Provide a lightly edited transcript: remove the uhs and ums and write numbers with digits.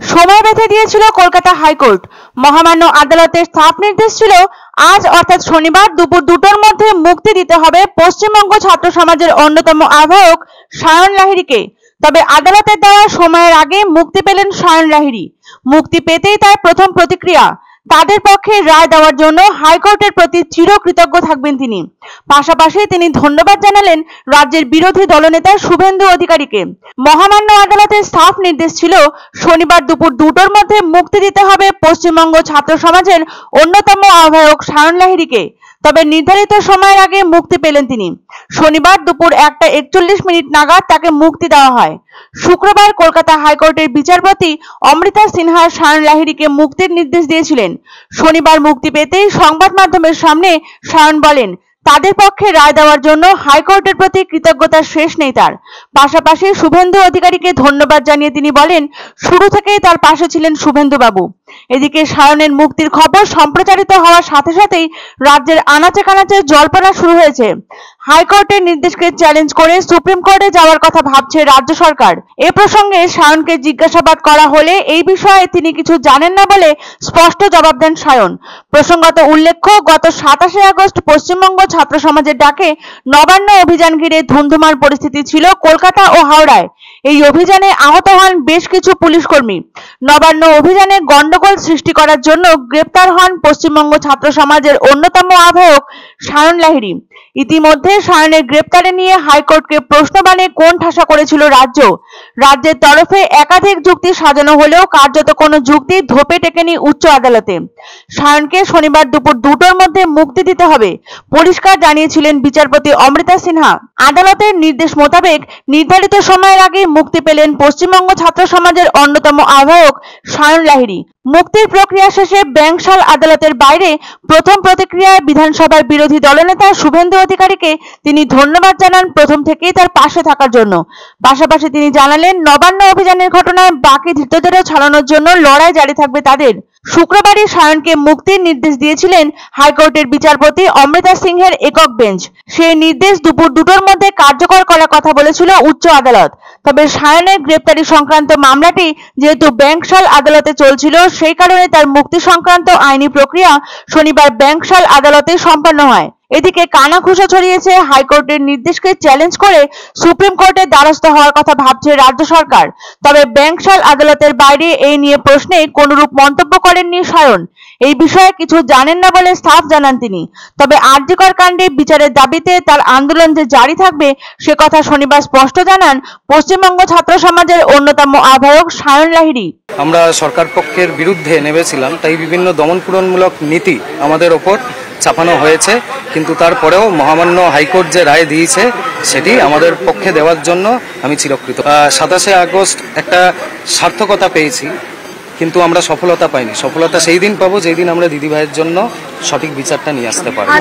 সময় বেঁধে দিয়েছিল কলকাতা হাইকোর্ট। মহামান্য আদালতের সাফ নির্দেশ ছিল আজ অর্থাৎ শনিবার দুপুর 2টোর মধ্যে মুক্তি দিতে হবে পশ্চিমবঙ্গ ছাত্র সমাজের অন্যতম আহ্বায়ক সায়ন লাহিড়ীকে। তবে আদালতের দেওয়া সময়ের আগে মুক্তি পেলেন সায়ন লাহিড়ী। মুক্তি পেতেই তার প্রথম প্রতিক্রিয়া, তাদের পক্ষে রায় দেওয়ার জন্য হাইকোর্টের প্রতি চিরকৃতজ্ঞ থাকবেন তিনি। পাশাপাশি তিনি ধন্যবাদ জানালেন রাজ্যের বিরোধী দলনেতা শুভেন্দু অধিকারীকে। মহামান্য আদালতের সাফ নির্দেশ ছিল শনিবার দুপুর 2টোর মধ্যে মুক্তি দিতে হবে পশ্চিমবঙ্গ ছাত্র সমাজের অন্যতম আহ্বায়ক সায়ন লাহিড়ীকে। তবে নির্ধারিত সময়ের আগে মুক্তি পেলেন তিনি। শনিবার দুপুর 1টা 41 নাগাদ তাকে মুক্তি দেওয়া হয়। শুক্রবার কলকাতা হাইকোর্টের বিচারপতি অমৃতা সিনহা সায়ন লাহিড়ীকে মুক্তির নির্দেশ দিয়েছিলেন। শনিবার মুক্তি পেতেই সংবাদ মাধ্যমের সামনে সায়ন বলেন, তাদের পক্ষে রায় দেওয়ার জন্য হাইকোর্টের প্রতি কৃতজ্ঞতার শেষ নেই তার। পাশাপাশি শুভেন্দু অধিকারীকে ধন্যবাদ জানিয়ে তিনি বলেন, শুরু থেকেই তার পাশে ছিলেন শুভেন্দু বাবু। এদিকে সায়নের মুক্তির খবর সম্প্রচারিত হওয়ার সাথে সাথেই রাজ্যের আনাচে কানাচে জল্পনা শুরু হয়েছে। হাইকোর্টের নির্দেশকে চ্যালেঞ্জ করে সুপ্রিম কোর্টে যাওয়ার কথা ভাবছে রাজ্য সরকার। এ প্রসঙ্গে সায়নকে জিজ্ঞাসাবাদ করা হলে এই বিষয়ে তিনি কিছু জানেন না বলে স্পষ্ট জবাব দেন সায়ন। প্রসঙ্গত উল্লেখ্য, গত 27শে আগস্ট পশ্চিমবঙ্গ ছাত্র সমাজের ডাকে নবান্ন অভিযান ঘিরে ধুন্ধুমার পরিস্থিতি ছিল কলকাতা ও হাওড়ায়। এই অভিযানে আহত হন বেশ কিছু পুলিশ কর্মী। নবান্ন অভিযানে গন্ডগোল সৃষ্টি করার জন্য গ্রেপ্তার হন পশ্চিমবঙ্গ ছাত্র সমাজের অন্যতম আহ্বায়ক সায়ন লাহিড়ী। ইতিমধ্যে সায়নের গ্রেপ্তারে নিয়ে হাইকোর্টকে প্রশ্নবাণে কোণঠাসা করেছিল রাজ্য। রাজ্যের তরফে একাধিক যুক্তি সাজানো হলেও কার্যত কোনো যুক্তি ধোপে টেকেনি উচ্চ আদালতে। সায়নকে শনিবার দুপুর 2টোর মধ্যে মুক্তি দিতে হবে পরিষ্কার জানিয়েছিলেন বিচারপতি অমৃতা সিনহা। আদালতের নির্দেশ মোতাবেক নির্ধারিত সময়ের আগে মুক্তি পেলেন পশ্চিমবঙ্গ ছাত্র সমাজের অন্যতম আহ্বায়ক সায়ন লাহিড়ী। মুক্তির প্রক্রিয়া শেষে ব্যাংকশাল আদালতের বাইরে প্রথম প্রতিক্রিয়ায় বিধানসভার বিরোধী দলনেতা শুভেন্দু অধিকারীকে তিনি ধন্যবাদ জানান প্রথম থেকেই তার পাশে থাকার জন্য। পাশাপাশি তিনি জানালেন, নবান্ন অভিযানের ঘটনায় বাকি ধৃতদেরও ছাড়ানোর জন্য লড়াই জারি থাকবে তাদের। শুক্রবারই সায়নকে মুক্তির নির্দেশ দিয়েছিলেন হাইকোর্টের বিচারপতি অমৃতা সিংহের একক বেঞ্চ। সেই নির্দেশ দুপুর 2টোর মধ্যে কার্যকর করার কথা বলেছিল উচ্চ আদালত। তবে সায়নের গ্রেপ্তারি সংক্রান্ত মামলাটি যেহেতু ব্যাংকশাল আদালতে চলছিল, সেই কারণে তার মুক্তি সংক্রান্ত আইনি প্রক্রিয়া শনিবার ব্যাংকশাল আদালতে সম্পন্ন হয়। এদিকে কানাঘুষো ছড়িয়েছে হাইকোর্টের নির্দেশকে চ্যালেঞ্জ করে সুপ্রিম কোর্টের দ্বারস্থ হওয়ার কথা ভাবছে রাজ্য সরকার। তবে ব্যাংকশাল আদালতের বাইরে এই নিয়ে প্রশ্নে কোনরূপ মন্তব্য করেননি সায়ন। এই বিষয়ে কিছু জানেন না বলে সাফ জানান তিনি। তবে আরজিকর কাণ্ডে বিচারের দাবিতে তার আন্দোলন যে জারি থাকবে সে কথা শনিবার স্পষ্ট জানান পশ্চিমবঙ্গ ছাত্র সমাজের অন্যতম আহ্বায়ক সায়ন লাহিড়ী। আমরা সরকার পক্ষের বিরুদ্ধে নেমেছিলাম, তাই বিভিন্ন দমনপীড়নমূলক নীতি আমাদের ওপর চাপানো হয়েছে, কিন্তু তারপরেও মহামান্য হাইকোর্ট যে রায় দিয়েছে সেটি আমাদের পক্ষে দেওয়ার জন্য আমি চিরকৃত। 27শে আগস্ট একটা সার্থকতা পেয়েছি, কিন্তু আমরা সফলতা পাইনি। সফলতা সেই দিন পাবো যেই দিন আমরা দিদিভাইয়ের জন্য সঠিক বিচারটা নিয়ে আসতে পারবো।